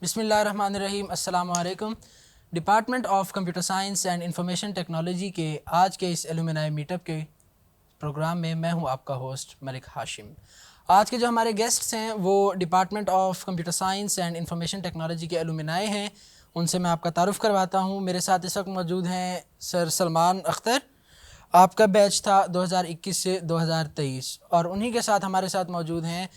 बिस्मिल्लाहिर्रहमानिर्रहीम। अस्सलाम वालेकुम। Department of computer science and information technology के आज के इस एलुमनाई मीटअप के प्रोग्राम में मैं हूं आपका होस्ट मलिक हाशिम। आज के जो हमारे गेस्ट्स हैं वो department of computer science and information technology के एलुमनाई हैं। उनसे मैं आपका तारुफ़ करवाता हूं। मेरे साथ इस वक्त मौजूद हैं सर सलमान अख्तर। आपका बैच था 2021 से 2023 और उन्हीं के साथ हमारे साथ मौजूद हैं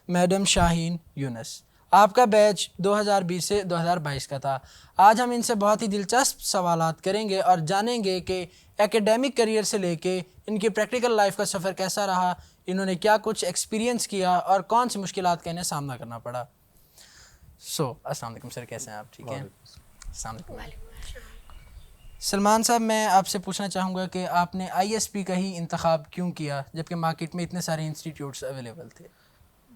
मैडम शाहीन यूनस। आपका बैच 2020 से 2022 का था। आज हम इनसे बहुत ही दिलचस्प सवालात करेंगे और जानेंगे कि एकेडमिक करियर से लेके इनकी प्रैक्टिकल लाइफ का सफ़र कैसा रहा, इन्होंने क्या कुछ एक्सपीरियंस किया और कौन सी मुश्किलात का इन्हें सामना करना पड़ा। अस्सलाम वालेकुम सर, कैसे हैं आप? ठीक हैं। अस्सलाम वालेकुम। सलमान साहब, मैं आपसे पूछना चाहूँगा कि आपने आईएसपी का ही इंतखाब क्यों किया जबकि मार्केट में इतने सारे इंस्टीट्यूट्स अवेलेबल थे?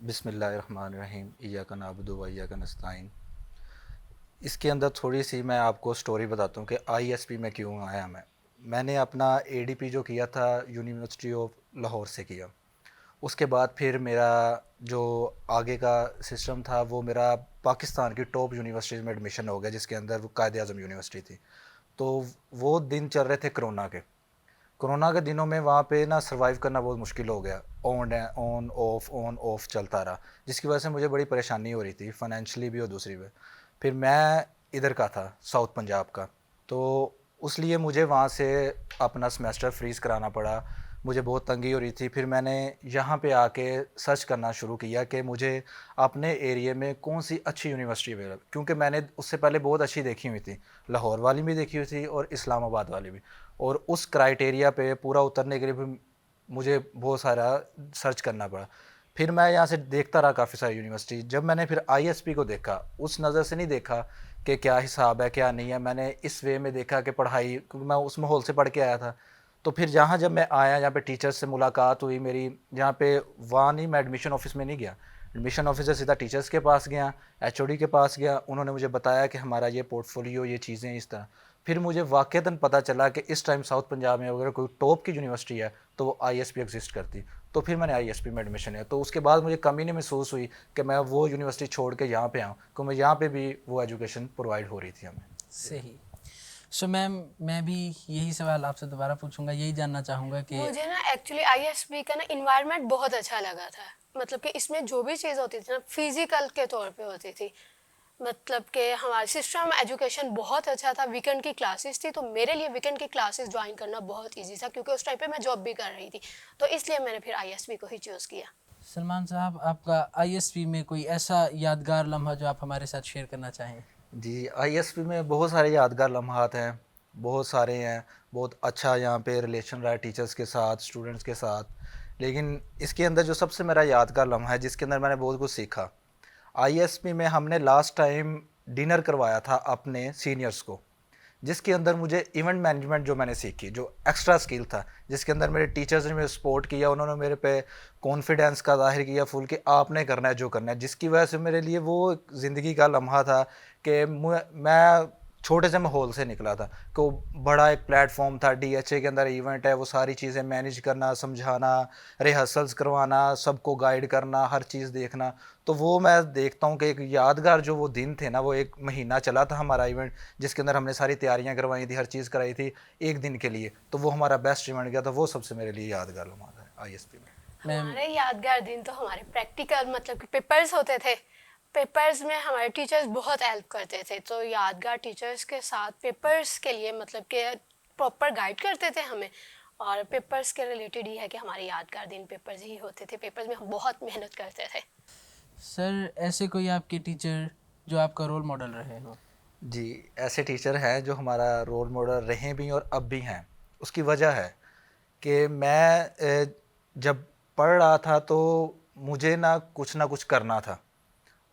बिस्मिल्लाहिर्रहमानिर्रहीम, इय्याका नअबुदु व इय्याका नस्तईन। इसके अंदर थोड़ी सी मैं आपको स्टोरी बताता हूँ कि आईएसपी में क्यों आया। मैंने अपना एडीपी जो किया था यूनिवर्सिटी ऑफ लाहौर से किया। उसके बाद फिर मेरा जो आगे का सिस्टम था वो मेरा पाकिस्तान की टॉप यूनिवर्सिटीज़ में एडमिशन हो गया, जिसके अंदर वो कायद आज़म यूनिवर्सिटी थी। तो वो दिन चल रहे थे कोरोना के दिनों में वहाँ पे ना सर्वाइव करना बहुत मुश्किल हो गया। ऑन ऑफ चलता रहा, जिसकी वजह से मुझे बड़ी परेशानी हो रही थी फाइनेंशियली भी और दूसरी भी। फिर मैं इधर का था, साउथ पंजाब का, तो उस लिए मुझे वहाँ से अपना सेमेस्टर फ्रीज़ कराना पड़ा। मुझे बहुत तंगी हो रही थी। फिर मैंने यहाँ पे आके सर्च करना शुरू किया कि मुझे अपने एरिया में कौन सी अच्छी यूनिवर्सिटी अवेलेबल, क्योंकि मैंने उससे पहले बहुत अच्छी देखी हुई थी, लाहौर वाली भी देखी हुई थी और इस्लामाबाद वाली भी। और उस क्राइटेरिया पे पूरा उतरने के लिए भी मुझे बहुत सारा सर्च करना पड़ा। फिर मैं यहाँ से देखता रहा काफ़ी सारी यूनिवर्सिटी। जब मैंने फिर आईएसपी को देखा, उस नज़र से नहीं देखा कि क्या हिसाब है क्या नहीं है, मैंने इस वे में देखा कि पढ़ाई, क्योंकि मैं उस माहौल से पढ़ के आया था। तो फिर जब मैं आया, यहाँ पे टीचर्स से मुलाकात हुई मेरी, जहाँ पे वहाँ नहीं, मैं एडमिशन ऑफिस में नहीं गया, एडमिशन ऑफिसर सीधा टीचर्स के पास गया, एचओडी के पास गया। उन्होंने मुझे बताया कि हमारा ये पोर्टफोलियो, ये चीज़ें इस तरह। फिर मुझे वाक़तन पता चला कि इस टाइम साउथ पंजाब में अगर कोई टॉप की यूनिवर्सिटी है तो वो आईएसपी एग्जिस्ट करती। तो फिर मैंने आईएसपी में एडमिशन लिया। तो उसके बाद मुझे कमी नहीं महसूस हुई कि मैं वो यूनिवर्सिटी छोड़ के यहाँ पे आऊँ, क्योंकि यहाँ पे भी वो एजुकेशन प्रोवाइड हो रही थी हमें। सही। मैम, मैं भी यही सवाल आपसे दोबारा पूछूंगा, यही जानना चाहूँगा कि मुझे ना एक्चुअली आईएसबी का ना इन्वायरमेंट बहुत अच्छा लगा था। मतलब कि इसमें जो भी चीज़ होती थी ना फिजिकल के तौर पे होती थी। मतलब कि हमारा सिस्टम एजुकेशन बहुत अच्छा था। वीकेंड की क्लासेस थी, तो मेरे लिए वीकेंड की क्लासेस ज्वाइन करना बहुत इजी था, क्योंकि उस टाइम पे मैं जॉब भी कर रही थी। तो इसलिए मैंने फिर आईएसबी को ही चूज़ किया। सलमान साहब, आपका आईएसपी में कोई ऐसा यादगार लम्हा जो आप हमारे साथ शेयर करना चाहें? जी, आईएसपी में बहुत सारे यादगार लम्हात हैं, बहुत सारे हैं। बहुत अच्छा यहाँ पे रिलेशन रहा है टीचर्स के साथ, स्टूडेंट्स के साथ। लेकिन इसके अंदर जो सबसे मेरा यादगार लम्हा है, जिसके अंदर मैंने बहुत कुछ सीखा, आईएसपी में हमने लास्ट टाइम डिनर करवाया था अपने सीनियर्स को, जिसके अंदर मुझे इवेंट मैनेजमेंट जो मैंने सीखी, जो एक्स्ट्रा स्किल था, जिसके अंदर मेरे टीचर्स ने मेरे सपोर्ट किया, उन्होंने मेरे पे कॉन्फिडेंस का ज़ाहिर किया फुल कि आपने करना है जो करना है, जिसकी वजह से मेरे लिए वो ज़िंदगी का लम्हा था कि मैं छोटे से माहौल से निकला था। को बड़ा एक प्लेटफॉर्म था, डीएचए के अंदर इवेंट है, वो सारी चीज़ें मैनेज करना, समझाना, रिहर्सल्स करवाना, सबको गाइड करना, हर चीज़ देखना। तो वो मैं देखता हूँ कि एक यादगार जो वो दिन थे ना, वो एक महीना चला था हमारा इवेंट, जिसके अंदर हमने सारी तैयारियां करवाई थी, हर चीज़ कराई थी एक दिन के लिए। तो वो हमारा बेस्ट इवेंट गया था। वो सबसे मेरे लिए यादगार लम्हा है आईएसपी में। मैम, हमारे यादगार दिन तो हमारे प्रैक्टिकल, मतलब कि पेपर्स होते थे। पेपर्स में हमारे टीचर्स बहुत हेल्प करते थे। तो यादगार टीचर्स के साथ पेपर्स के लिए मतलब कि प्रॉपर गाइड करते थे हमें। और पेपर्स के रिलेटेड ही है कि हमारे यादगार दिन पेपर्स ही होते थे। पेपर्स में हम बहुत मेहनत करते थे। सर, ऐसे कोई आपके टीचर जो आपका रोल मॉडल रहे हो? जी, ऐसे टीचर हैं जो हमारा रोल मॉडल रहे भी और अब भी हैं। उसकी वजह है कि मैं जब पढ़ रहा था तो मुझे ना कुछ करना था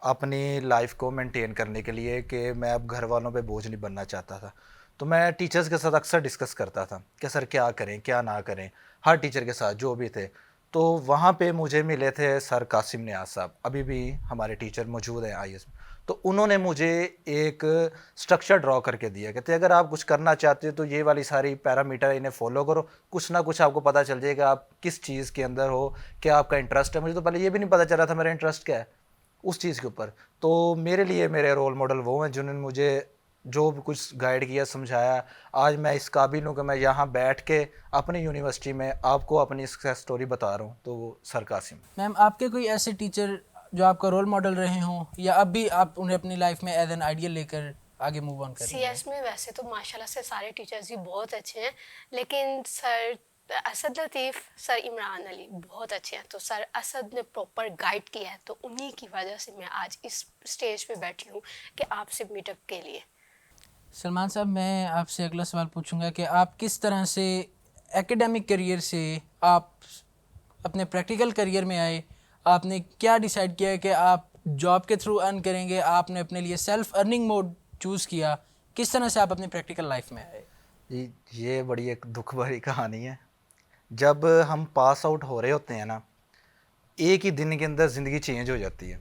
अपनी लाइफ को मेंटेन करने के लिए, कि मैं अब घर वालों पे बोझ नहीं बनना चाहता था। तो मैं टीचर्स के साथ अक्सर डिस्कस करता था कि सर क्या करें क्या ना करें, हर टीचर के साथ जो भी थे। तो वहाँ पे मुझे मिले थे सर कासिम नियाज साहब, अभी भी हमारे टीचर मौजूद हैं आईएएस में। तो उन्होंने मुझे एक स्ट्रक्चर ड्रॉ करके दिया, कहते अगर आप कुछ करना चाहते हो तो ये वाली सारी पैरामीटर इन्हें फॉलो करो, कुछ ना कुछ आपको पता चल जाएगा आप किस चीज़ के अंदर हो, क्या आपका इंटरेस्ट है। मुझे तो पहले ये भी नहीं पता चला था मेरा इंटरेस्ट क्या है। उस चीज़ के ऊपर। तो मेरे लिए मेरे रोल मॉडल वो हैं जिन्होंने मुझे जो भी कुछ गाइड किया, समझाया। आज मैं इस काबिल हूँ कि मैं यहाँ बैठ के अपनी यूनिवर्सिटी में आपको अपनी सक्सेस स्टोरी बता रहा हूँ, तो वो सर कासिम। मैम, आपके कोई ऐसे टीचर जो आपका रोल मॉडल रहे हों या अब भी आप उन्हें अपनी लाइफ में एज एन आइडियल लेकर आगे मूव ऑन कर रही हैं? सीएस में वैसे तो माशाल्लाह से सारे टीचर्स ही बहुत अच्छे हैं, लेकिन सर असद लतीफ़, सर इमरान अली बहुत अच्छे हैं। तो सर असद ने प्रॉपर गाइड किया है, तो उन्हीं की वजह से मैं आज इस स्टेज पे बैठी हूँ कि आपसे मीटअप के लिए। सलमान साहब, मैं आपसे अगला सवाल पूछूंगा कि आप किस तरह से एकेडमिक करियर से आप अपने प्रैक्टिकल करियर में आए? आपने क्या डिसाइड किया कि आप जॉब के थ्रू अर्न करेंगे? आपने अपने लिए सेल्फ अर्निंग मोड चूज़ किया? किस तरह से आप अपनी प्रैक्टिकल लाइफ में आए? ये बड़ी एक दुख भरी कहानी है। जब हम पास आउट हो रहे होते हैं ना, एक ही दिन के अंदर ज़िंदगी चेंज हो जाती है।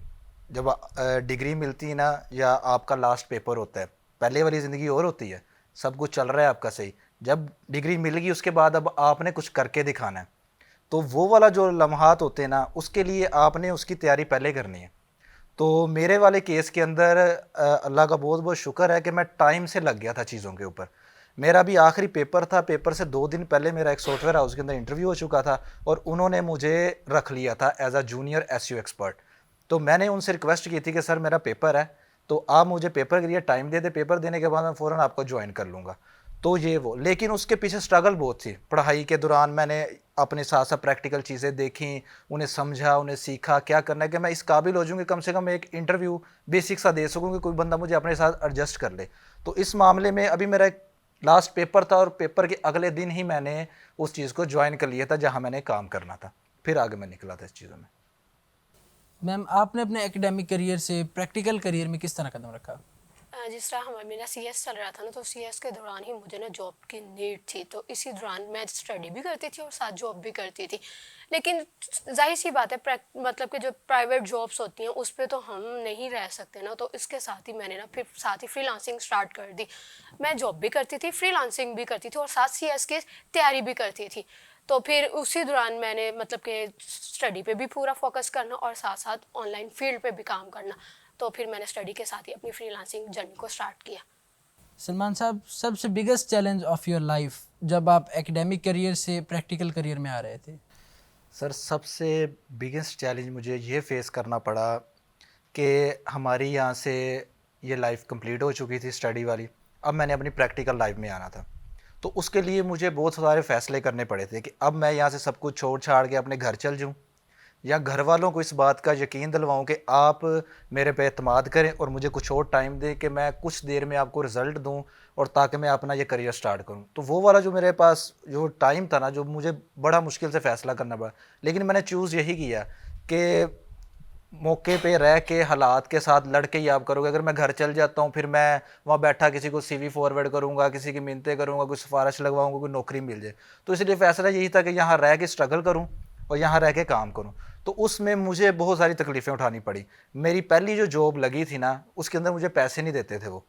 जब डिग्री मिलती है ना, या आपका लास्ट पेपर होता है, पहले वाली ज़िंदगी और होती है, सब कुछ चल रहा है आपका सही। जब डिग्री मिल गई उसके बाद अब आपने कुछ करके दिखाना है, तो वो वाला जो लम्हात होते हैं ना, उसके लिए आपने उसकी तैयारी पहले करनी है। तो मेरे वाले केस के अंदर अल्लाह का बहुत बहुत शुक्र है कि मैं टाइम से लग गया था चीज़ों के ऊपर। मेरा भी आखिरी पेपर था, पेपर से 2 दिन पहले मेरा एक सॉफ्टवेयर हाउस के अंदर इंटरव्यू हो चुका था और उन्होंने मुझे रख लिया था as a junior SEO expert. तो मैंने उनसे रिक्वेस्ट की थी कि सर मेरा पेपर है, तो आप मुझे पेपर के लिए टाइम दे दे, पेपर देने के बाद मैं फ़ौरन आपको ज्वाइन कर लूँगा। तो ये वो, लेकिन उसके पीछे स्ट्रगल बहुत थी। पढ़ाई के दौरान मैंने अपने साथ साथ प्रैक्टिकल चीज़ें देखी, उन्हें समझा, उन्हें सीखा क्या करना है कि मैं इस काबिल हो जाऊँ कि कम से कम एक इंटरव्यू बेसिक सा दे सकूँ कि कोई बंदा मुझे अपने साथ एडजस्ट कर ले। तो इस मामले में अभी मेरा एक लास्ट पेपर था और पेपर के अगले दिन ही मैंने उस चीज़ को ज्वाइन कर लिया था जहाँ मैंने काम करना था। फिर आगे मैं निकला था इस चीज़ों में। मैम, आपने अपने एकेडमिक करियर से प्रैक्टिकल करियर में किस तरह कदम रखा? जिस तरह हमारा मेरा सीएस चल रहा था ना, तो सीएस के दौरान ही मुझे ना जॉब की नीड थी, तो इसी दौरान मैं स्टडी भी करती थी और साथ जॉब भी करती थी। लेकिन जाहिर सी बात है, मतलब कि जो प्राइवेट जॉब्स होती हैं उस पे तो हम नहीं रह सकते ना, तो इसके साथ ही मैंने ना फिर साथ ही फ्रीलांसिंग स्टार्ट कर दी। मैं जॉब भी करती थी, फ्रीलांसिंग भी करती थी और साथ सीएस की तैयारी भी करती थी। तो फिर उसी दौरान मैंने मतलब कि स्टडी पे भी पूरा फोकस करना और साथ साथ ऑनलाइन फील्ड पे भी काम करना। तो फिर मैंने स्टडी के साथ ही अपनी फ्रीलांसिंग जर्नी को स्टार्ट किया। सलमान साहब, सबसे biggest challenge of your life जब आप एकेडमिक करियर से प्रैक्टिकल करियर में आ रहे थे? सर सबसे बिगेस्ट चैलेंज मुझे ये फेस करना पड़ा कि हमारी यहाँ से ये लाइफ कंप्लीट हो चुकी थी स्टडी वाली, अब मैंने अपनी प्रैक्टिकल लाइफ में आना था। तो उसके लिए मुझे बहुत सारे फ़ैसले करने पड़े थे कि अब मैं यहाँ से सब कुछ छोड़ छाड़ के अपने घर चल जाऊँ, या घर वालों को इस बात का यकीन दिलवाऊँ कि आप मेरे पे एतमाद करें और मुझे कुछ और टाइम दें कि मैं कुछ देर में आपको रिज़ल्ट दूँ और ताकि मैं अपना ये करियर स्टार्ट करूँ। तो वो वाला जो मेरे पास जो टाइम था ना, जो मुझे बड़ा मुश्किल से फ़ैसला करना पड़ा, लेकिन मैंने चूज़ यही किया कि मौके पे रह के हालात के साथ लड़ के ही आप करोगे। अगर मैं घर चल जाता हूँ, फिर मैं वहाँ बैठा किसी को सीवी फॉरवर्ड करूँगा, किसी की मिन्नतें करूँगा, कोई सिफारिश लगवाऊँगा, कोई नौकरी मिल जाए। तो इसलिए फ़ैसला यही था कि यहाँ रह के स्ट्रगल करूँ और यहाँ रह के काम करूँ। तो उसमें मुझे बहुत सारी तकलीफ़ें उठानी पड़ी। मेरी पहली जो जॉब लगी थी ना, उसके अंदर मुझे पैसे नहीं देते थे। वो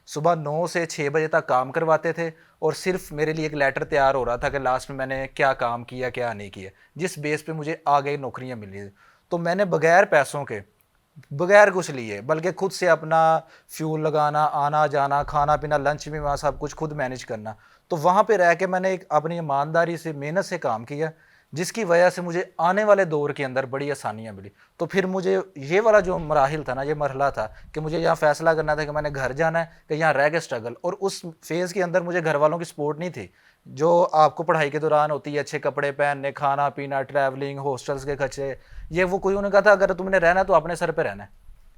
सुबह 9 से 6 बजे तक काम करवाते थे और सिर्फ मेरे लिए एक लेटर तैयार हो रहा था कि लास्ट में मैंने क्या काम किया क्या नहीं किया, जिस बेस पे मुझे आगे नौकरियां मिली। तो मैंने बगैर पैसों के, बगैर कुछ लिए, बल्कि खुद से अपना फ्यूल लगाना, आना जाना, खाना पीना, लंच भी वहाँ सब कुछ खुद मैनेज करना। तो वहाँ पे रह के मैंने एक अपनी ईमानदारी से मेहनत से काम किया, जिसकी वजह से मुझे आने वाले दौर के अंदर बड़ी आसानियाँ मिली। तो फिर मुझे ये वाला जो मराहिल था ना, ये मरहला था कि मुझे यहाँ फ़ैसला करना था कि मैंने घर जाना है कि यहाँ रह के स्ट्रगल। और उस फेज़ के अंदर मुझे घर वालों की सपोर्ट नहीं थी, जो आपको पढ़ाई के दौरान होती है, अच्छे कपड़े पहनने, खाना पीना, ट्रैवलिंग, हॉस्टल्स के खर्चे, ये वो। कोई उन्होंने कहा था अगर तुमने रहना तो अपने सर पे रहना है,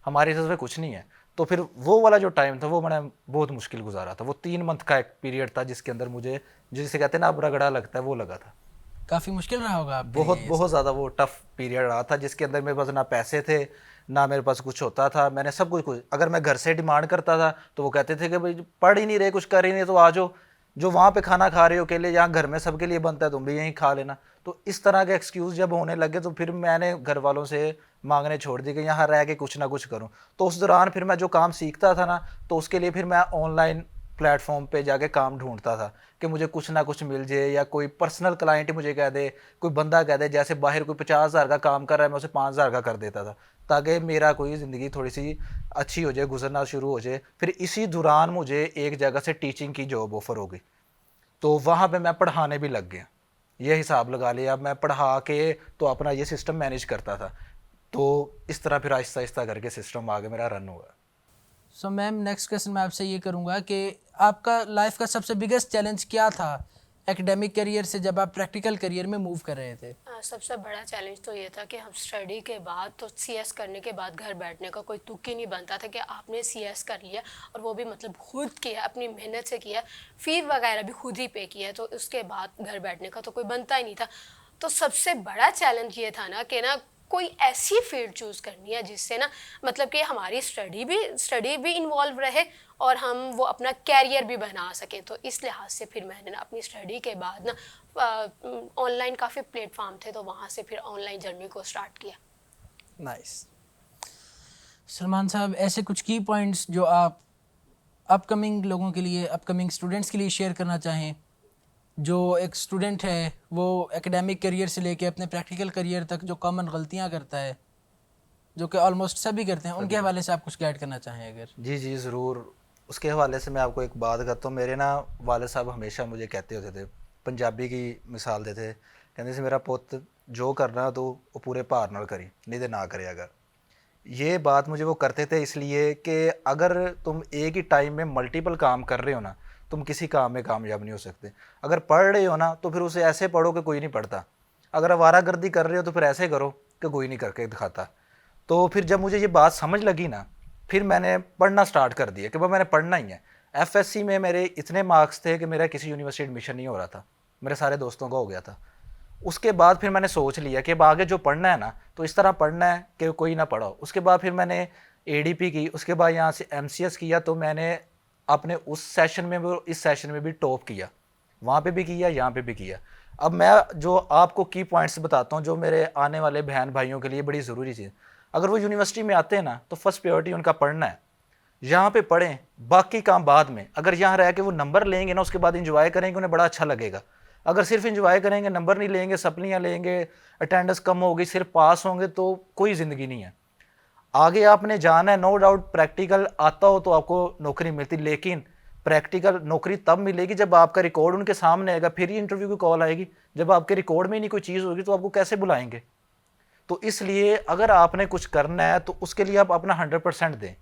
हमारी सर पे कुछ नहीं है। तो फिर वो वाला जो टाइम था वो मैंने बहुत मुश्किल गुजारा था। वो 3 मंथ का एक पीरियड था जिसके अंदर मुझे, जिसे कहते हैं ना अब रगड़ा लगता है, वो लगा था। काफ़ी मुश्किल रहा होगा आपके बहुत लिए ये बहुत ज़्यादा वो टफ पीरियड रहा था, जिसके अंदर मेरे पास ना पैसे थे, ना मेरे पास कुछ होता था। मैंने सब कुछ अगर मैं घर से डिमांड करता था तो वो कहते थे कि भाई पढ़ ही नहीं रहे, कुछ कर ही नहीं, तो आ जाओ, जो वहाँ पे खाना खा रहे हो अकेले, यहाँ घर में सबके लिए बनता है, तुम भी यहीं खा लेना। तो इस तरह के एक्सक्यूज़ जब होने लगे तो फिर मैंने घर वालों से मांगने छोड़ दी कि यहाँ रह के कुछ ना कुछ करूँ। तो उस दौरान फिर मैं जो काम सीखता था ना, तो उसके लिए फिर मैं ऑनलाइन प्लेटफॉर्म पे जाके काम ढूंढता था कि मुझे कुछ ना कुछ मिल जाए, या कोई पर्सनल क्लाइंट मुझे कह दे, कोई बंदा कह दे, जैसे बाहर कोई 50,000 का काम कर रहा है मैं उसे 5,000 का कर देता था, ताकि मेरा कोई ज़िंदगी थोड़ी सी अच्छी हो जाए, गुजरना शुरू हो जाए। फिर इसी दौरान मुझे एक जगह से टीचिंग की जॉब ऑफ़र हो गई, तो वहाँ पे मैं पढ़ाने भी लग गया। ये हिसाब लगा लिया, अब मैं पढ़ा के तो अपना ये सिस्टम मैनेज करता था। तो इस तरह फिर आहिस्ता आहिस्ता करके सिस्टम आगे मेरा रन हुआ। सो मैम नेक्स्ट क्वेश्चन मैं आपसे ये करूँगा कि आपका लाइफ का सबसे बिगेस्ट चैलेंज क्या था एकेडमिक करियर से जब आप प्रैक्टिकल करियर में मूव कर रहे थे? सबसे बड़ा चैलेंज तो ये था कि हम स्टडी के बाद तो सीएस करने के बाद घर बैठने का कोई तुक ही नहीं बनता था कि आपने सीएस कर लिया और वो भी मतलब खुद किया, अपनी मेहनत से किया, फ़ी वगैरह भी खुद ही पे किया, तो उसके बाद घर बैठने का तो कोई बनता ही नहीं था। तो सबसे बड़ा चैलेंज ये था ना कि ना कोई ऐसी फील्ड चूज़ करनी है जिससे ना मतलब कि हमारी स्टडी भी इन्वॉल्व रहे और हम वो अपना कैरियर भी बना सकें। तो इस लिहाज से फिर मैंने ना अपनी स्टडी के बाद ना ऑनलाइन काफ़ी प्लेटफॉर्म थे, तो वहाँ से फिर ऑनलाइन जर्नी को स्टार्ट किया। नाइस। सलमान साहब, ऐसे कुछ की पॉइंट्स जो आप अपकमिंग लोगों के लिए, अपकमिंग स्टूडेंट्स के लिए शेयर करना चाहें? जो एक स्टूडेंट है वो एकेडमिक करियर से लेके अपने प्रैक्टिकल करियर तक जो कॉमन गलतियां करता है, जो कि ऑलमोस्ट सभी करते हैं, उनके हवाले से आप कुछ गाइड करना चाहें अगर? जी जी ज़रूर। उसके हवाले से मैं आपको एक बात करता हूँ। मेरे ना वालिद साहब हमेशा मुझे कहते होते थे, पंजाबी की मिसाल देते, कहते से मेरा पुत जो करना तो वो पूरे भार नाल करी, नहीं तो ना करे। अगर ये बात मुझे वो करते थे इसलिए कि अगर तुम एक ही टाइम में मल्टीपल काम कर रहे हो ना, तुम किसी काम में कामयाब नहीं हो सकते। अगर पढ़ रहे हो ना तो फिर उसे ऐसे पढ़ो कि कोई नहीं पढ़ता। अगर आवारागर्दी कर रहे हो तो फिर ऐसे करो कि कोई नहीं करके दिखाता। तो फिर जब मुझे ये बात समझ लगी ना, फिर मैंने पढ़ना स्टार्ट कर दिया कि भाई मैंने पढ़ना ही है। एफएससी में मेरे इतने मार्क्स थे कि मेरा किसी यूनिवर्सिटी एडमिशन नहीं हो रहा था, मेरे सारे दोस्तों का हो गया था। उसके बाद फिर मैंने सोच लिया कि अब आगे जो पढ़ना है ना तो इस तरह पढ़ना है कि कोई ना पढ़ाओ। उसके बाद फिर मैंने एडीपी की, उसके बाद यहाँ से एमसीएस किया, तो मैंने अपने उस सेशन में भी इस सेशन में भी टॉप किया, वहाँ पे भी किया, यहाँ पे भी किया। अब मैं जो आपको की पॉइंट्स बताता हूँ जो मेरे आने वाले बहन भाइयों के लिए बड़ी ज़रूरी चीज़। अगर वो यूनिवर्सिटी में आते हैं ना तो फर्स्ट प्रायोरिटी उनका पढ़ना है, यहाँ पे पढ़ें, बाकी काम बाद में। अगर यहाँ रह के वो नंबर लेंगे ना, उसके बाद इंजॉय करेंगे, उन्हें बड़ा अच्छा लगेगा। अगर सिर्फ इंजॉय करेंगे, नंबर नहीं लेंगे, सप्लियाँ लेंगे, अटेंडेंस कम होगी, सिर्फ पास होंगे, तो कोई ज़िंदगी नहीं है। आगे आपने जाना है, नो डाउट प्रैक्टिकल आता हो तो आपको नौकरी मिलती, लेकिन प्रैक्टिकल नौकरी तब मिलेगी जब आपका रिकॉर्ड उनके सामने आएगा, फिर ही इंटरव्यू की कॉल आएगी। जब आपके रिकॉर्ड में ही नहीं कोई चीज़ होगी तो आपको कैसे बुलाएंगे? तो इसलिए अगर आपने कुछ करना है तो उसके लिए आप अपना 100% दें।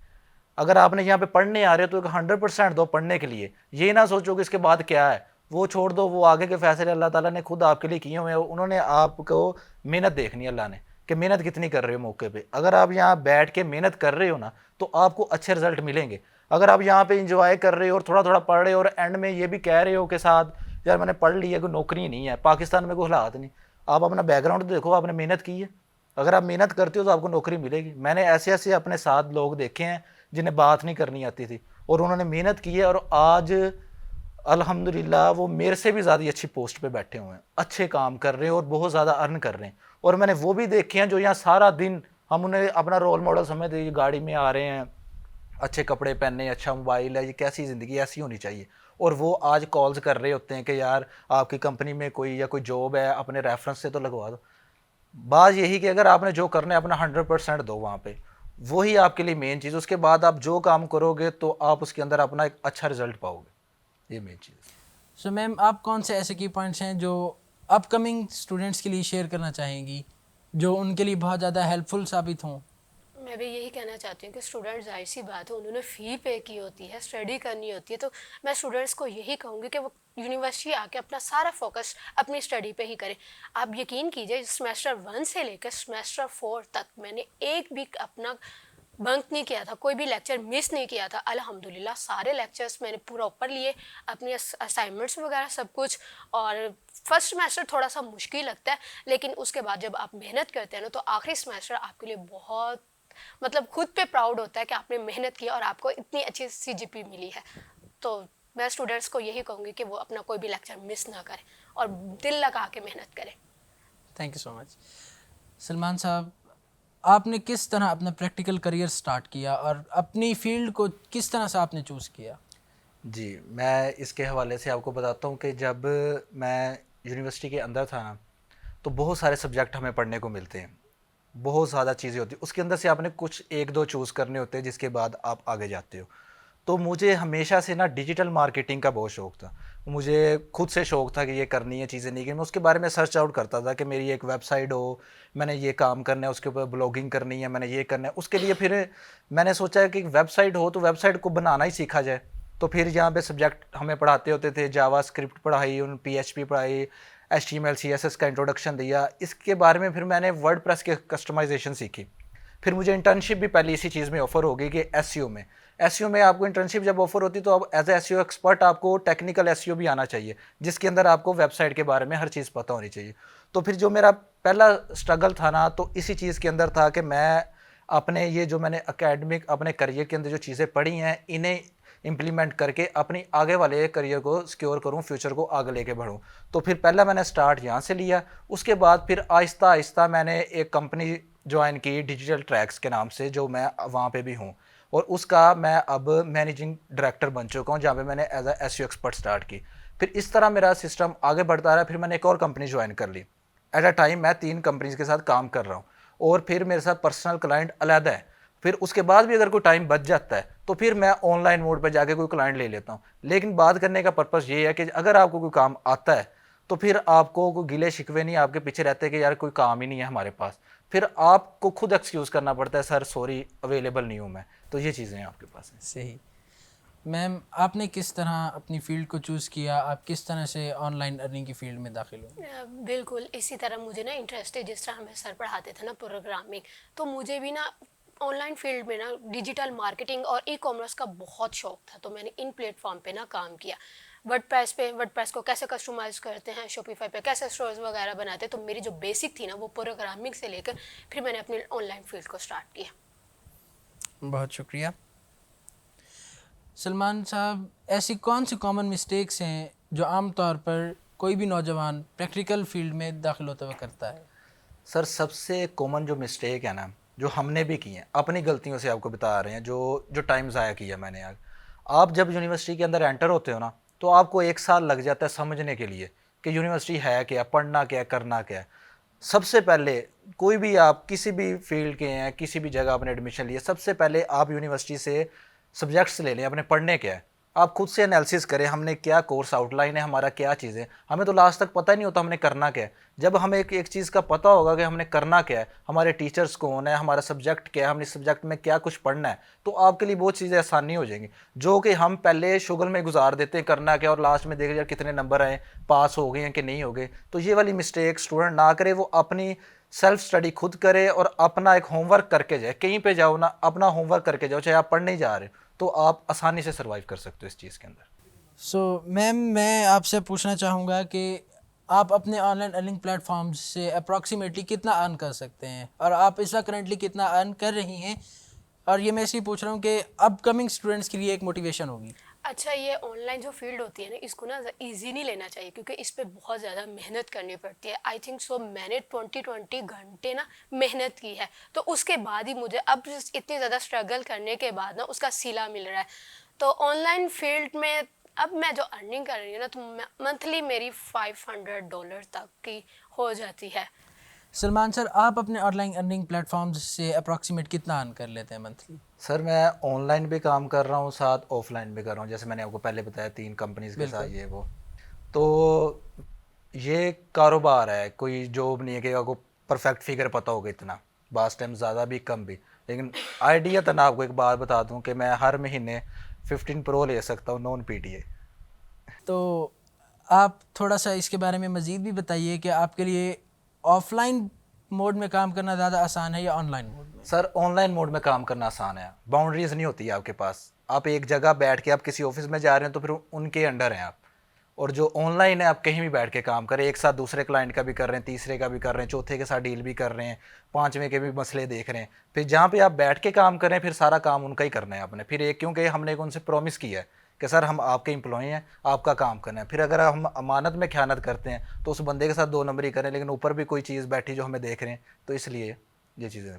अगर आपने यहाँ पे पढ़ने आ रहे हो तो 100% दो पढ़ने के लिए। ये ना सोचो कि इसके बाद क्या है, वो छोड़ दो, वो आगे के फैसले अल्लाह ताला ने खुद आपके लिए किए हुए हैं। उन्होंने आपको मेहनत देखनी है अल्लाह ने, कि मेहनत कितनी कर रहे हो मौके पे। अगर आप यहाँ बैठ के मेहनत कर रहे हो ना तो आपको अच्छे रिजल्ट मिलेंगे। अगर आप यहाँ पे इंजॉय कर रहे हो और थोड़ा थोड़ा पढ़ रहे हो और एंड में ये भी कह रहे हो कि साथ यार मैंने पढ़ लिया, कोई नौकरी नहीं है, पाकिस्तान में कोई हालात नहीं, आप अपना बैकग्राउंड तो देखो, आपने मेहनत की है। अगर आप मेहनत करते हो तो आपको नौकरी मिलेगी। मैंने ऐसे ऐसे अपने साथ लोग देखे हैं जिन्हें बात नहीं करनी आती थी और उन्होंने मेहनत की है, और आज अल्हम्दुलिल्लाह वो मेरे से भी ज़्यादा अच्छी पोस्ट पे बैठे हुए हैं, अच्छे काम कर रहे हैं और बहुत ज़्यादा अर्न कर रहे हैं। और मैंने वो भी देखे हैं जो यहाँ सारा दिन हम उन्हें अपना रोल मॉडल समझते हैं, ये गाड़ी में आ रहे हैं, अच्छे कपड़े पहने, अच्छा मोबाइल है, ये कैसी ज़िंदगी ऐसी होनी चाहिए। और वो आज कॉल्स कर रहे होते हैं कि यार आपकी कंपनी में कोई या कोई जॉब है, अपने रेफरेंस से तो लगवा दो। बात यही कि अगर आपने जो करना है अपना 100% दो वहाँ पे, वही आपके लिए मेन चीज़। उसके बाद आप जो काम करोगे तो आप उसके अंदर अपना एक अच्छा रिजल्ट पाओगे, ये मेन चीज़। सो मैम, आप कौन से ऐसे की पॉइंट्स हैं जो अपकमिंग स्टूडेंट्स के लिए शेयर करना चाहेंगी जो उनके लिए बहुत ज़्यादा हेल्पफुल साबित हों? मैं भी यही कहना चाहती हूँ कि स्टूडेंट जाहिर सी बात है, उन्होंने फ़ी पे की होती है, स्टडी करनी होती है, तो मैं स्टूडेंट्स को यही कहूँगी कि वो यूनिवर्सिटी आके अपना सारा फोकस अपनी स्टडी पे ही करें। आप यकीन कीजिए सेमेस्टर 1 से लेकर सेमेस्टर 4 तक मैंने एक भी अपना बंक नहीं किया था, कोई भी लेक्चर मिस नहीं किया था। अल्हम्दुलिल्लाह सारे लेक्चर्स मैंने पूरा ऊपर लिए, अपने असाइनमेंट्स वगैरह सब कुछ। और फर्स्ट सेमेस्टर थोड़ा सा मुश्किल लगता है, लेकिन उसके बाद जब आप मेहनत करते हैं ना तो आखिरी सेमेस्टर आपके लिए बहुत मतलब खुद पे प्राउड होता है कि आपने मेहनत की और आपको इतनी अच्छी सीजीपी मिली है। तो मैं स्टूडेंट्स को यही कहूँगी कि वो अपना कोई भी लेक्चर मिस ना करें और दिल लगा के मेहनत करें। Thank you so much. Salman साहब, आपने किस तरह अपना प्रैक्टिकल करियर स्टार्ट किया और अपनी फील्ड को किस तरह से आपने चूज़ किया? जी, मैं इसके हवाले से आपको बताता हूँ कि जब मैं यूनिवर्सिटी के अंदर था ना, तो बहुत सारे सब्जेक्ट हमें पढ़ने को मिलते हैं। बहुत ज़्यादा चीज़ें होती हैं। उसके अंदर से आपने कुछ 1-2 चूज़ करने होते हैं जिसके बाद आप आगे जाते हो। तो मुझे हमेशा से ना डिजिटल मार्केटिंग का बहुत शौक़ था। मुझे खुद से शौक़ था कि ये करनी है चीज़ें, नहीं कि मैं उसके बारे में सर्च आउट करता था कि मेरी एक वेबसाइट हो, मैंने ये काम करना है, उसके ऊपर ब्लॉगिंग करनी है, मैंने ये करना है। उसके लिए फिर मैंने सोचा कि वेबसाइट हो तो वेबसाइट को बनाना ही सीखा जाए। तो फिर यहाँ पे सब्जेक्ट हमें पढ़ाते होते थे, जावास्क्रिप्ट पढ़ाई, पीएचपी पढ़ाई, एचटीएमएल सीएसएस का इंट्रोडक्शन दिया। इसके बारे में फिर मैंने वर्डप्रेस के कस्टमाइजेशन सीखी। फिर मुझे इंटर्नशिप भी पहले इसी चीज़ में ऑफ़र हो गई कि एसईओ में। एसईओ में आपको इंटर्नशिप जब ऑफ़र होती है तो अब एज ए एसईओ एक्सपर्ट आपको टेक्निकल एसईओ भी आना चाहिए, जिसके अंदर आपको वेबसाइट के बारे में हर चीज़ पता होनी चाहिए। तो फिर जो मेरा पहला स्ट्रगल था ना, तो इसी चीज़ के अंदर था कि मैं अपने ये जो मैंने एकेडमिक अपने करियर के अंदर जो चीज़ें पढ़ी हैं, इन्हें इम्प्लीमेंट करके अपनी आगे वाले करियर को सिक्योर करूं, फ्यूचर को आगे लेके बढ़ूं। तो फिर पहला मैंने स्टार्ट यहाँ से लिया। उसके बाद फिर आहिस्ता आहिस्ता मैंने एक कंपनी ज्वाइन की डिजिटल ट्रैक्स के नाम से, जो मैं वहाँ पे भी हूँ, और उसका मैं अब मैनेजिंग डायरेक्टर बन चुका हूँ, जहाँ पे मैंने as a SEO expert start की। फिर इस तरह मेरा सिस्टम आगे बढ़ता रहा। फिर मैंने एक और कंपनी ज्वाइन कर ली। एट अ टाइम मैं 3 कंपनीज़ के साथ काम कर रहा हूँ, और फिर मेरे साथ पर्सनल क्लाइंट अलग है। फिर उसके बाद भी अगर कोई टाइम बच जाता है तो फिर मैं ऑनलाइन मोड पर जाके कोई क्लाइंट ले लेता हूँ। लेकिन बात करने का पर्पस ये है कि अगर आपको कोई काम आता है तो फिर आपको कोई गिले शिकवे नहीं आपके पीछे रहते कि यार कोई काम ही नहीं है हमारे पास। फिर आपको खुद एक्सक्यूज़ करना पड़ता है, सर सॉरी अवेलेबल नहीं हूँ मैं। तो ये चीज़ें आपके पास हैं। सही। मैम, आपने किस तरह अपनी फ़ील्ड को चूज़ किया? आप किस तरह से ऑनलाइन अर्निंग की फ़ील्ड में दाखिल हुए? बिल्कुल इसी तरह मुझे ना इंटरेस्ट है, जिस तरह हमें सर पढ़ाते थे ना प्रोग्रामिंग, तो मुझे भी ना ऑनलाइन फील्ड में ना डिजिटल मार्केटिंग और ई कॉमर्स का बहुत शौक था। तो मैंने इन प्लेटफॉर्म पे ना काम किया। वर्डप्रेस को कैसे कस्टमाइज़ करते हैं, शॉपिफाई पे कैसे स्टोर्स वगैरह बनाते हैं। तो मेरी जो बेसिक थी ना वो प्रोग्रामिंग से लेकर फिर मैंने अपनी ऑनलाइन फील्ड को स्टार्ट किया। बहुत शुक्रिया। सलमान साहब, ऐसी कौन सी कॉमन मिस्टेक्स हैं जो आम तौर पर कोई भी नौजवान प्रैक्टिकल फील्ड में दाखिल होते हुए करता है? सर सबसे कॉमन जो मिस्टेक है ना, जो हमने भी की है, अपनी गलतियों से आपको बता रहे हैं, जो टाइम ज़ाया किया मैंने आज। आप जब यूनिवर्सिटी के अंदर एंटर होते हो ना, तो आपको 1 साल लग जाता है समझने के लिए कि यूनिवर्सिटी है क्या, पढ़ना क्या है, करना क्या है। सबसे पहले कोई भी आप किसी भी फील्ड के हैं, किसी भी जगह आपने एडमिशन लिया, सबसे पहले आप यूनिवर्सिटी से सब्जेक्ट्स ले लें, अपने पढ़ने क्या है। आप खुद से एनालिसिस करें, हमने क्या कोर्स आउटलाइन है, हमारा क्या चीज़ है। हमें तो लास्ट तक पता ही नहीं होता हमने करना क्या है। जब हमें एक एक चीज़ का पता होगा कि हमने करना क्या है, हमारे टीचर्स कौन है, हमारा सब्जेक्ट क्या है, हमने इस सब्जेक्ट में क्या कुछ पढ़ना है, तो आपके लिए बहुत चीज़ें आसानी हो जाएंगी। जो कि हम पहले शुगल में गुजार देते हैं करना क्या, और लास्ट में देख यार कितने नंबर आए, पास हो गए हैं कि नहीं हो गए। तो ये वाली मिस्टेक स्टूडेंट ना करे, वो अपनी सेल्फ स्टडी खुद करे और अपना एक होमवर्क करके जाए। कहीं पे जाओ ना, अपना होमवर्क करके जाओ, चाहे आप पढ़ने ही जा रहे हो, तो आप आसानी से सर्वाइव कर सकते हो इस चीज़ के अंदर। मैम, मैं आपसे पूछना चाहूँगा कि आप अपने ऑनलाइन अर्निंग प्लेटफॉर्म्स से अप्रॉक्सीमेटली कितना अर्न कर सकते हैं, और आप इस वक्त करेंटली कितना अर्न कर रही हैं? और ये मैं इसलिए पूछ रहा हूँ कि अपकमिंग स्टूडेंट्स के लिए एक मोटिवेशन होगी। अच्छा, ये ऑनलाइन जो फील्ड होती है ना, इसको ना इजी नहीं लेना चाहिए, क्योंकि इस पे बहुत ज़्यादा मेहनत करनी पड़ती है। आई थिंक सो मैंने 20 घंटे ना मेहनत की है, तो उसके बाद ही मुझे अब इतनी ज़्यादा स्ट्रगल करने के बाद ना उसका सिला मिल रहा है। तो ऑनलाइन फील्ड में अब मैं जो अर्निंग कर रही हूँ ना, तो मंथली मेरी $500 तक की हो जाती है। सलमान सर, आप अपने ऑनलाइन अर्निंग प्लेटफॉर्म्स से अप्रॉक्सीमेट कितना अर्न कर लेते हैं मंथली? सर मैं ऑनलाइन भी काम कर रहा हूँ, साथ ऑफलाइन भी कर रहा हूँ। जैसे मैंने आपको पहले बताया 3 कंपनीज़ के साथ बिल्कुल। ये वो। तो ये कारोबार है, कोई जॉब नहीं है कि आपको परफेक्ट फिगर पता होगा इतना। बास टाइम ज़्यादा भी कम भी। लेकिन आइडिया तो ना, आपको एक बात बता दूँ कि मैं हर महीने 15 प्रो ले सकता हूँ नॉन पीटीए। तो आप थोड़ा सा इसके बारे में मज़ीद भी बताइए कि आपके लिए ऑफलाइन मोड में काम करना ज़्यादा आसान है या ऑनलाइन मोड में? सर ऑनलाइन मोड में काम करना आसान है। बाउंड्रीज नहीं होती है आपके पास। आप एक जगह बैठ के आप किसी ऑफिस में जा रहे हैं तो फिर उनके अंडर हैं आप। और जो ऑनलाइन है, आप कहीं भी बैठ के काम करें, एक साथ दूसरे क्लाइंट का भी कर रहे हैं, तीसरे का भी कर रहे हैं, चौथे के साथ डील भी कर रहे हैं, पांचवें के भी मसले देख रहे हैं। फिर जहाँ पे आप बैठ के काम करें, फिर सारा काम उनका ही करना है आपने। फिर एक क्योंकि हमने एक उनसे प्रॉमिस किया है कि सर हम आपके एम्प्लॉय हैं, आपका काम करना है। फिर अगर हम अमानत में ख़यानत करते हैं तो उस बंदे के साथ 2 नंबरी करें, लेकिन ऊपर भी कोई चीज़ बैठी जो हमें देख रहे हैं। तो इसलिए ये चीज़ें।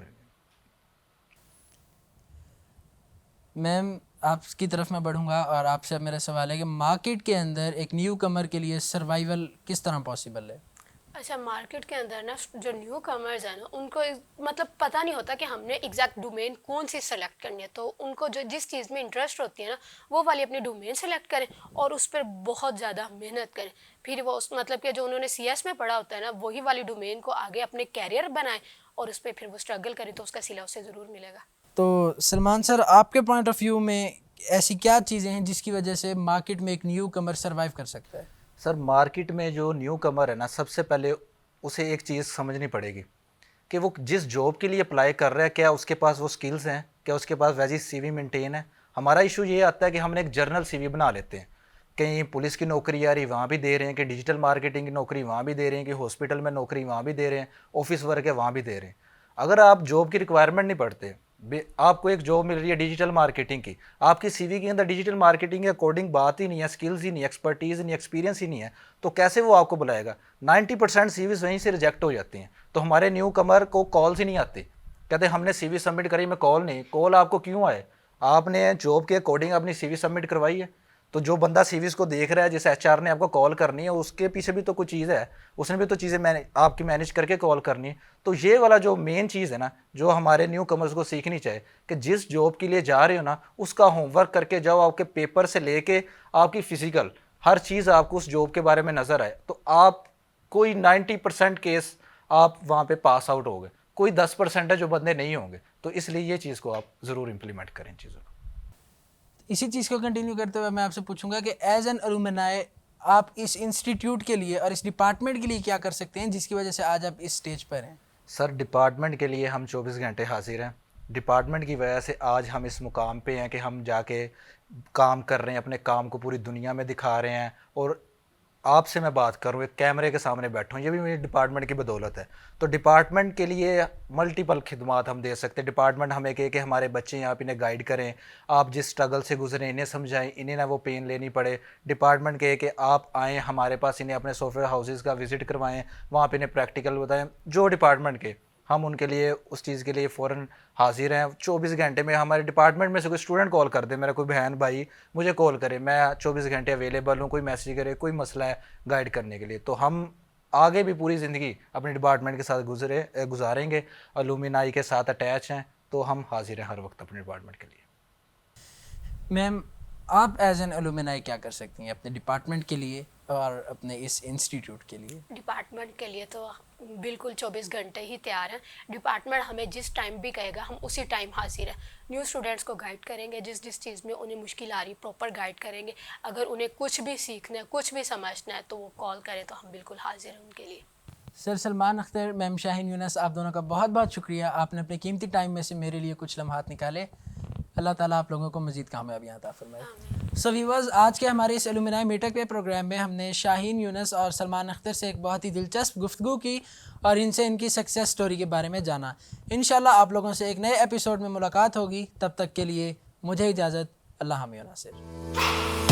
मैम, आपकी तरफ मैं बढ़ूंगा और आपसे अब मेरा सवाल है कि मार्केट के अंदर एक न्यू कमर के लिए सर्वाइवल किस तरह पॉसिबल है? अच्छा, मार्केट के अंदर ना जो न्यू कमर्स है ना, उनको मतलब पता नहीं होता कि हमने एग्जैक्ट डोमेन कौन सी सेलेक्ट करनी है। तो उनको जो जिस चीज़ में इंटरेस्ट होती है ना, वो वाली अपनी डोमेन सेलेक्ट करें और उस पर बहुत ज़्यादा मेहनत करें। फिर वो उस मतलब कि जो उन्होंने CS में पढ़ा होता है ना, वही वाली डोमेन को आगे अपने कैरियर बनाएं और उस पर फिर वो स्ट्रगल करें, तो उसका सिला उससे ज़रूर मिलेगा। तो सलमान सर, आपके पॉइंट ऑफ व्यू में ऐसी क्या चीज़ें हैं जिसकी वजह से मार्केट में एक न्यू कमर सर्वाइव कर सकता है? सर मार्केट में जो न्यू कमर है ना, सबसे पहले उसे एक चीज़ समझनी पड़ेगी कि वो जिस जॉब के लिए अप्लाई कर रहा है, क्या उसके पास वो स्किल्स हैं, क्या उसके पास वैसी CV मेंटेन है। हमारा इशू ये आता है कि हमने एक जर्नल CV बना लेते हैं। कहीं पुलिस की नौकरी आ रही वहाँ भी दे रहे हैं, कि डिजिटल मार्केटिंग की नौकरी वहाँ भी दे रहे हैं, कि हॉस्पिटल में नौकरी वहाँ भी दे रहे हैं, ऑफिस वर्क है वहाँ भी दे रहे हैं। अगर आप जॉब की रिक्वायरमेंट नहीं पढ़ते, आपको एक जॉब मिल रही है डिजिटल मार्केटिंग की, आपकी CV के अंदर डिजिटल मार्केटिंग के अकॉर्डिंग बात ही नहीं है, स्किल्स ही नहीं, एक्सपर्टीज़ नहीं, एक्सपीरियंस ही नहीं है, तो कैसे वो आपको बुलाएगा? 90% CVs वहीं से रिजेक्ट हो जाती हैं। तो हमारे न्यू कमर को कॉल्स ही नहीं आती, कहते हमने CV सबमिट करी, मैं कॉल नहीं। कॉल आपको क्यों आए? आपने जॉब के अकॉर्डिंग अपनी CV सबमिट करवाई है। तो जो बंदा CVs को देख रहा है, जिस HR ने आपको कॉल करनी है, उसके पीछे भी तो कुछ चीज़ है, उसने भी तो चीज़ें आपकी मैनेज करके कॉल करनी है। तो ये वाला जो मेन चीज़ है ना, जो हमारे न्यू कमर्स को सीखनी चाहिए, कि जिस जॉब के लिए जा रहे हो ना, उसका होमवर्क करके जाओ। आपके पेपर से लेके आपकी फिजिकल हर चीज़ आपको उस जॉब के बारे में नज़र आए, तो आप कोई 90% केस आप वहाँ पे पास आउट हो गए। कोई 10% है जो बंदे नहीं होंगे। तो इसलिए ये चीज़ को आप ज़रूर इम्प्लीमेंट करें चीज़ों को। इसी चीज़ को कंटिन्यू करते हुए मैं आपसे पूछूंगा कि एज एन अलुमनाई आप इस इंस्टीट्यूट के लिए और इस डिपार्टमेंट के लिए क्या कर सकते हैं जिसकी वजह से आज आप इस स्टेज पर हैं? सर डिपार्टमेंट के लिए हम 24 घंटे हाजिर हैं। डिपार्टमेंट की वजह से आज हम इस मुकाम पे हैं कि हम जाके काम कर रहे हैं, अपने काम को पूरी दुनिया में दिखा रहे हैं। और आपसे मैं बात कर रहा हूँ, एक कैमरे के सामने बैठा हूँ, ये भी मेरी डिपार्टमेंट की बदौलत है। तो डिपार्टमेंट के लिए मल्टीपल खिदमात हम दे सकते हैं। डिपार्टमेंट हमें कहे कि हमारे बच्चे हैं, आप इन्हें गाइड करें, आप जिस स्ट्रगल से गुजरें इन्हें समझाएं, इन्हें ना वो पेन लेनी पड़े। डिपार्टमेंट कहे कि आप आएँ हमारे पास, इन्हें अपने सॉफ्टवेयर हाउसेज़ का विज़िट करवाएं, वहाँ पे इन्हें प्रैक्टिकल बताएं। जो डिपार्टमेंट के हम उनके लिए उस चीज़ के लिए फ़ौरन हाजिर हैं। 24 घंटे में हमारे डिपार्टमेंट में से कोई स्टूडेंट कॉल कर दे, मेरा कोई बहन भाई मुझे कॉल करे, मैं 24 घंटे अवेलेबल हूँ। कोई मैसेज करे, कोई मसला है गाइड करने के लिए। तो हम आगे भी पूरी ज़िंदगी अपने डिपार्टमेंट के साथ गुजारेंगे, अलुमिनाई के साथ अटैच हैं। तो हम हाजिर हैं हर वक्त अपने डिपार्टमेंट के लिए। मैम, आप एज एन अलुमनाई क्या कर सकती हैं अपने डिपार्टमेंट के लिए और अपने इस इंस्टीट्यूट के लिए? डिपार्टमेंट के लिए तो बिल्कुल 24 घंटे ही तैयार हैं। डिपार्टमेंट हमें जिस टाइम भी कहेगा हम उसी टाइम हाजिर हैं। न्यू स्टूडेंट्स को गाइड करेंगे, जिस जिस चीज़ में उन्हें मुश्किल आ रही प्रॉपर गाइड करेंगे। अगर उन्हें कुछ भी सीखना है, कुछ भी समझना है, तो वो कॉल करें, तो हम बिल्कुल हाजिर हैं उनके लिए। सर सलमान अख्तर, मैम शाहीन यूनस, आप दोनों का बहुत बहुत शुक्रिया। आपने अपने कीमती टाइम में से मेरे लिए कुछ लम्हात निकाले। अल्लाह ताला आप लोगों को मज़ीद कामयाबियाँ अता फरमाए। सो व्यूअर्स, आज के हमारे इस एलुमनाई मीटअप के प्रोग्राम में हमने शाहीन यूनस और सलमान अख्तर से एक बहुत ही दिलचस्प गुफ्तगू की और इनसे इनकी सक्सेस स्टोरी के बारे में जाना। इंशाल्लाह आप लोगों से एक नए एपिसोड में मुलाकात होगी। तब तक के लिए मुझे इजाज़त। अल्लाह हामिद नासिर।